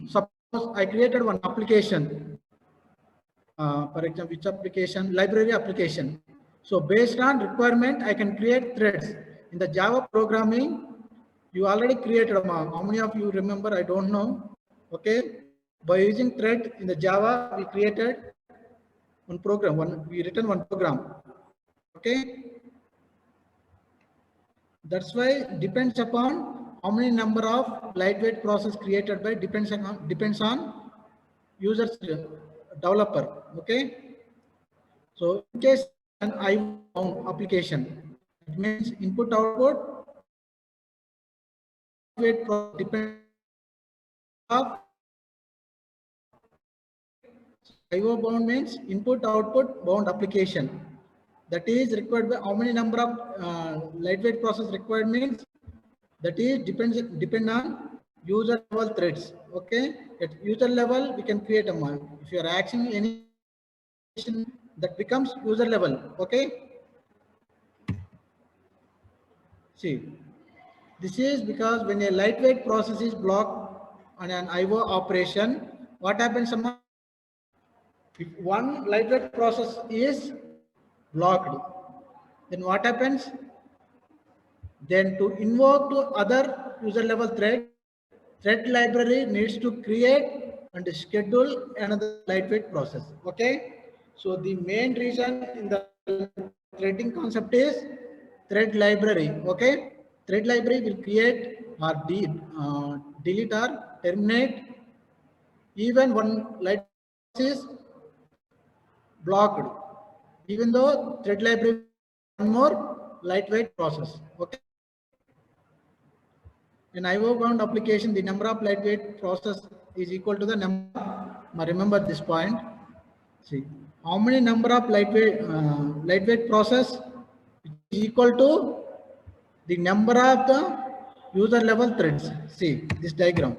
suppose I created one application. For example, which application? Library application. So based on requirement, I can create threads. In the Java programming, you already created them. How many of you remember? I don't know. Okay. By using thread in the Java, we created one program. We written one program. Okay. That's why depends upon how many number of lightweight process created by depends on users developer. Okay. So in case an IO application, it means input output depends on IO bound means input output bound application. That is required by how many number of lightweight process required means that is depend on user level threads. Okay, at user level we can create a model. If you are acting any that becomes user level. Okay, see, this is because when a lightweight process is blocked on an IO operation, what happens? If one lightweight process is blocked, then what happens? Then to invoke to other user level thread library needs to create and schedule another lightweight process. Okay. So the main reason in the threading concept is thread library. Okay. Thread library will create or delete or terminate even one light is blocked, even though thread library one more lightweight process. Okay. In IO bound application, the number of lightweight process is equal to the number. Remember this point. See, how many number of lightweight process is equal to the number of the user level threads. See this diagram.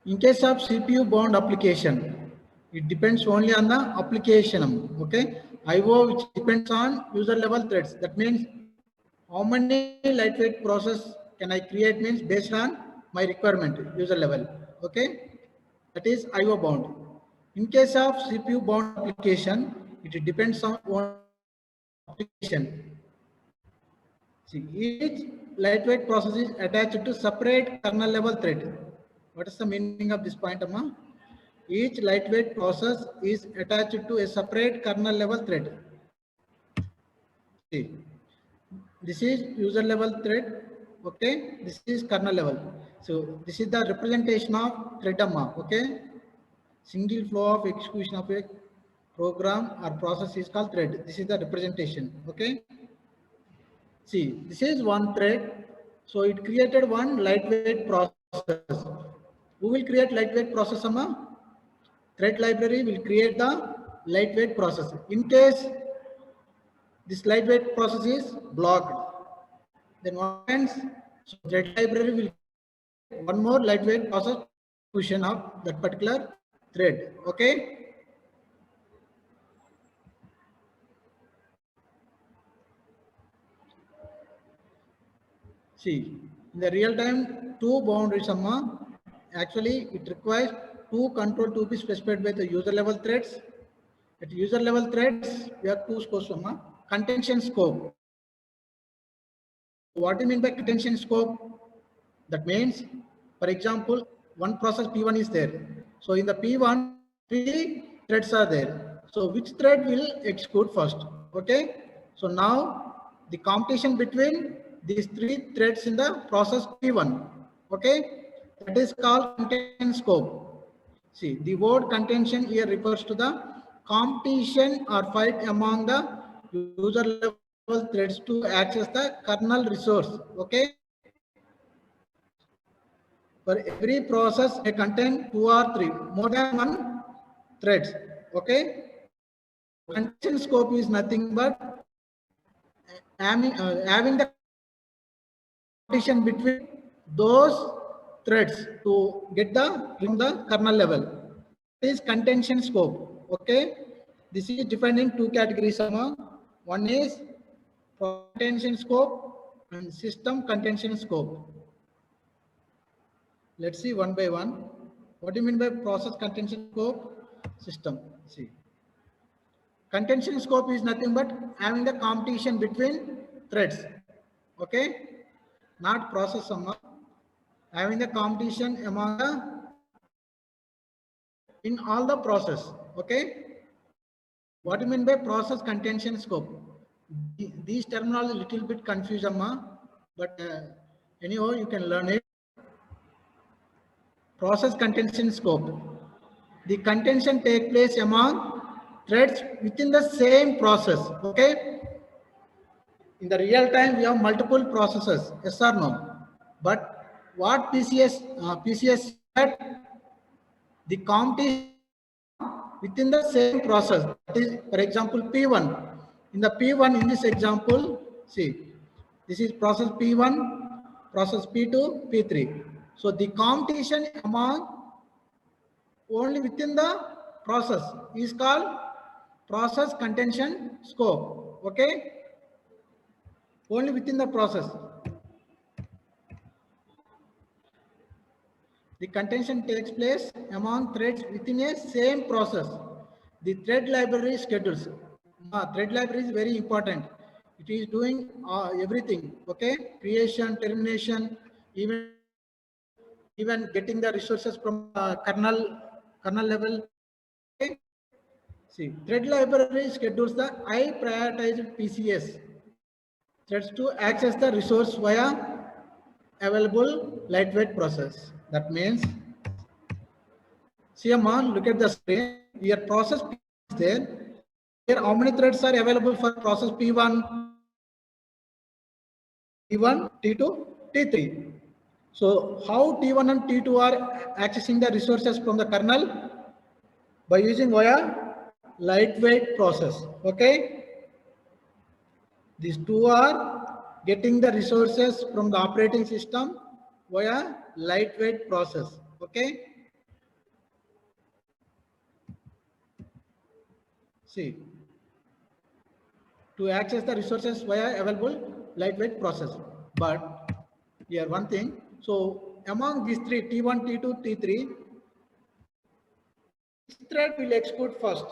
In case of CPU bound application, it depends only on the application. Okay, IO which depends on user level threads. That means how many lightweight process can I create means based on my requirement user level. Okay, that is IO bound. In case of CPU bound application, it depends on one application. See, each lightweight process is attached to separate kernel level thread. What is the meaning of this point, Amma? Each lightweight process is attached to a separate kernel level thread. See, this is user level thread. Okay, this is kernel level. So this is the representation of thread, Amma. Okay, single flow of execution of a program or process is called thread. This is the representation. Okay. See, this is one thread. So it created one lightweight process. Who will create lightweight process, Amma? Thread library will create the lightweight process. In case this lightweight process is blocked, then what happens? So thread library will create one more lightweight process execution of that particular thread. Okay. See, in the real time, two boundaries, Amma. Actually, it requires two control to be specified by the user level threads. At user level threads, we have two scopes, Amma. Contention scope. What do you mean by contention scope? That means, for example, one process P1 is there. So in the P1, three threads are there. So which thread will execute first? Okay. So now the competition between these three threads in the process P1. Okay. That is called contention scope. See, the word contention here refers to the competition or fight among the user level threads to access the kernel resource. Okay. For every process may contain two or three, more than one threads. Okay. Contention scope is nothing but having the competition between those threads to get from the kernel level. This is contention scope. Okay, this is defined in two categories. One is contention scope and system contention scope. Let's see one by one. What do you mean by process contention scope? System. See, contention scope is nothing but having the competition between threads. Okay, not process having the competition among in all the process. Okay, what do you mean by process contention scope? These terminology little bit confused, but anyhow you can learn it. Process contention scope. The contention take place among threads within the same process. Okay, in the real time we have multiple processes. Yes or no? But what PCS said, the competition within the same process. That is, for example, P1. In the P1, in this example, see, this is process P1, process P2, P3. So the competition among only within the process is called process contention scope. Okay, only within the process. The contention takes place among threads within a same process. The thread library schedules. Thread library is very important. It is doing everything. Okay, creation, termination, even getting the resources from kernel level. Okay. See, thread library schedules the high prioritized PCS threads to access the resource via available lightweight process. That means, see, look at the screen. Here, process P is there. Here, how many threads are available for process P1, T1, T2, T3? So, how T1 and T2 are accessing the resources from the kernel? By using via lightweight process. Okay, these two are getting the resources from the operating system via lightweight process. Okay, see, to access the resources via available lightweight process. But here one thing, so among these three, T1, T2, T3, each thread will execute first.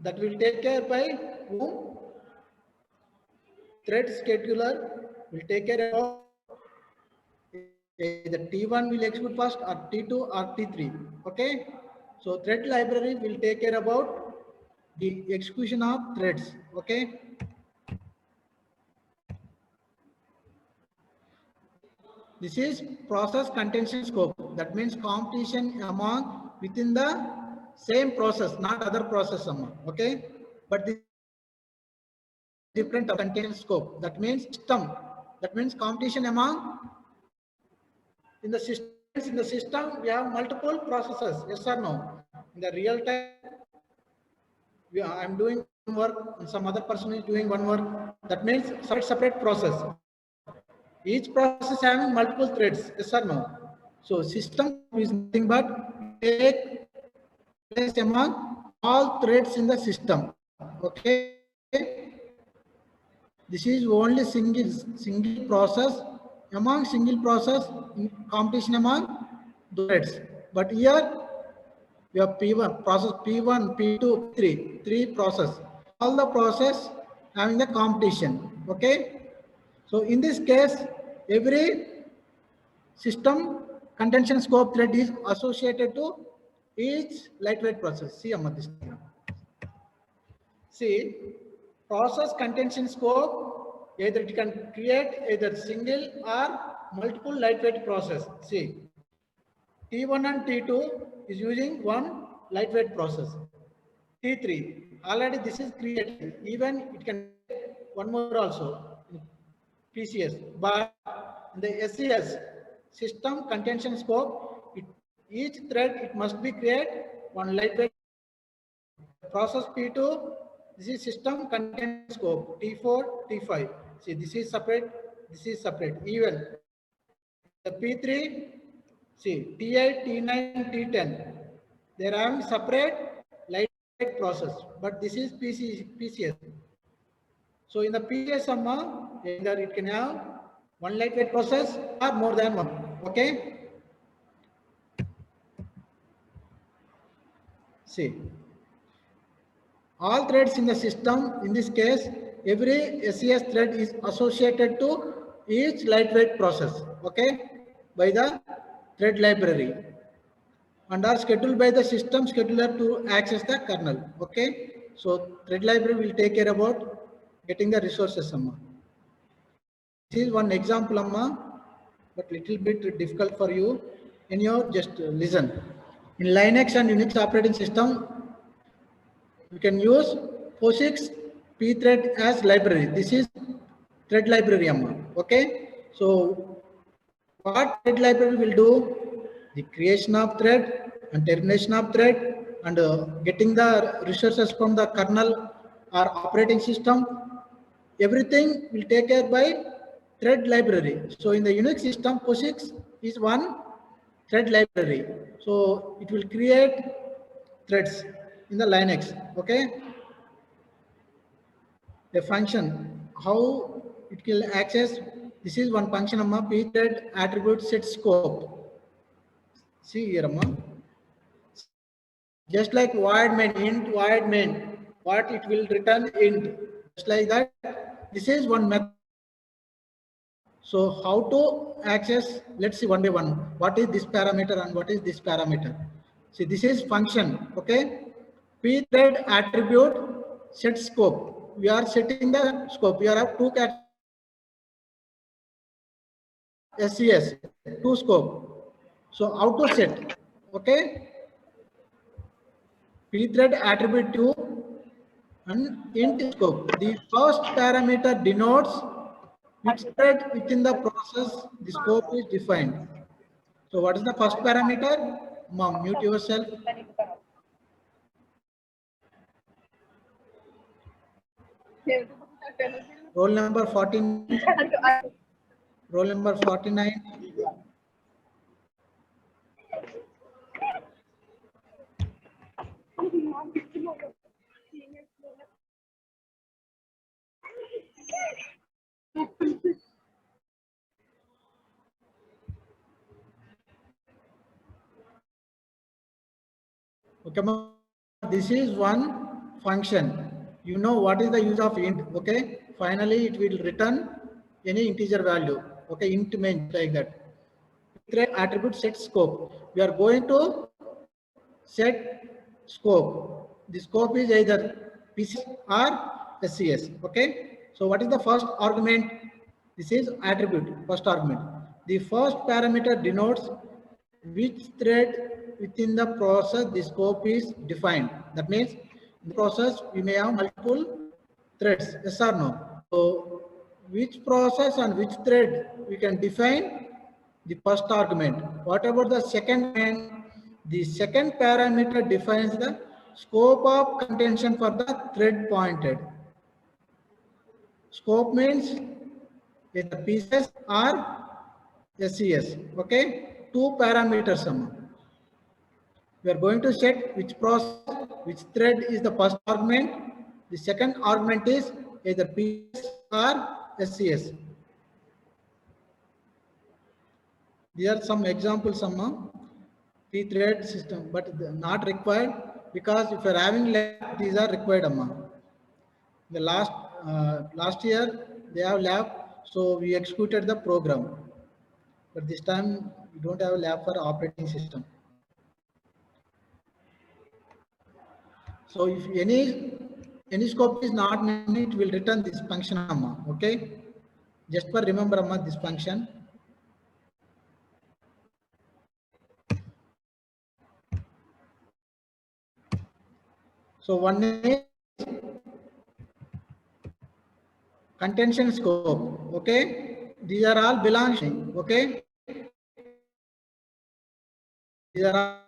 That will take care by whom? Thread scheduler will take care of either T1 will execute first or T2 or T3. Okay, so thread library will take care about the execution of threads. Okay, this is process contention scope. That means competition among within the same process, not other process among. Okay, but this different contention scope. That means system. That means competition among in the system. In the system, we have multiple processes. Yes or no? In the real time, I'm doing one work, and some other person is doing one work. That means separate process. Each process having multiple threads. Yes or no? So system is nothing but take place among all threads in the system. Okay. This is only single process among single process in competition among threads. But here we have P1 process P1, P2, P3, three process. All the process having the competition. Okay. So in this case, every system contention scope thread is associated to each lightweight process. See, this. See, process contention scope, either it can create either single or multiple lightweight process. See, T1 and T2 is using one lightweight process. T3, already this is created. Even it can one more also, PCS. But in the SCS, system contention scope, each thread, it must be create one lightweight process P2. This is system content scope T4, T5. See, this is separate, this is separate. Even the P3, see, T8, T9, T10, they are having separate lightweight process, but this is PCS. So in the PCS summa, either it can have one lightweight process or more than one. Okay. See, all threads in the system, in this case, every SES thread is associated to each lightweight process, okay, by the thread library, and are scheduled by the system scheduler to access the kernel, okay. So thread library will take care about getting the resources, Amma. This is one example, Amma, but little bit difficult for you. In your, just listen. In Linux and Unix operating system, you can use POSIX pthread as library. This is thread library, Amma. Okay. So what thread library will do? The creation of thread and termination of thread and getting the resources from the kernel or operating system. Everything will take care by thread library. So in the Unix system, POSIX is one thread library. So it will create threads in the Linux. Okay. A function, how it will access, this is one function, Amma, pthread attribute set scope. See here, Amma. Just like void main, int void main, what it will return int. Just like that, this is one method. So how to access, let's see one by one. What is this parameter and what is this parameter? See, this is function, okay? Pthread attribute set scope. We are setting the scope. We are have two cat SES, two scope. So how to set, okay? Pthread attribute to and int scope. The first parameter denotes which thread within the process the scope is defined. So what is the first parameter? Mom, mute yourself. Roll number 14. Roll number 49. Okay, ma'am. This is one function. You know what is the use of int, okay? Finally, it will return any integer value, okay? Int main, like that. Thread attribute set scope. We are going to set scope. The scope is either PC or SCS, okay? So what is the first argument? This is attribute, first argument. The first parameter denotes which thread within the process the scope is defined. That means in the process we may have multiple threads, yes or no? So which process and which thread we can define the first argument. What about the second and the second parameter defines the scope of contention for the thread pointed. Scope means either pieces or SES. Okay, two parameters. We are going to set which process, which thread is the first argument. The second argument is either PS or SCS. These are some examples, P-thread system, but not required because if you are having lab, these are required, Amma. The last year they have lab, so we executed the program. But this time we don't have a lab for operating system. So if any scope is not known, it will return this function, Amma. Okay. Just for remember, Amma, this function. So one is contention scope. Okay. These are all belonging. Okay. These are all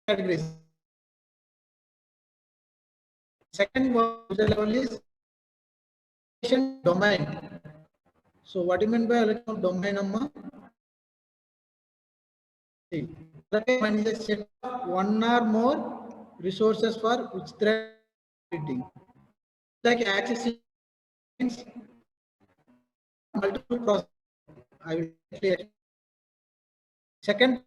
categories. Second user level is domain. So what do you mean by allocation of domain, Amma? See, one is a set of one or more resources for which thread reading. Like accessing multiple processes. I will explain. Second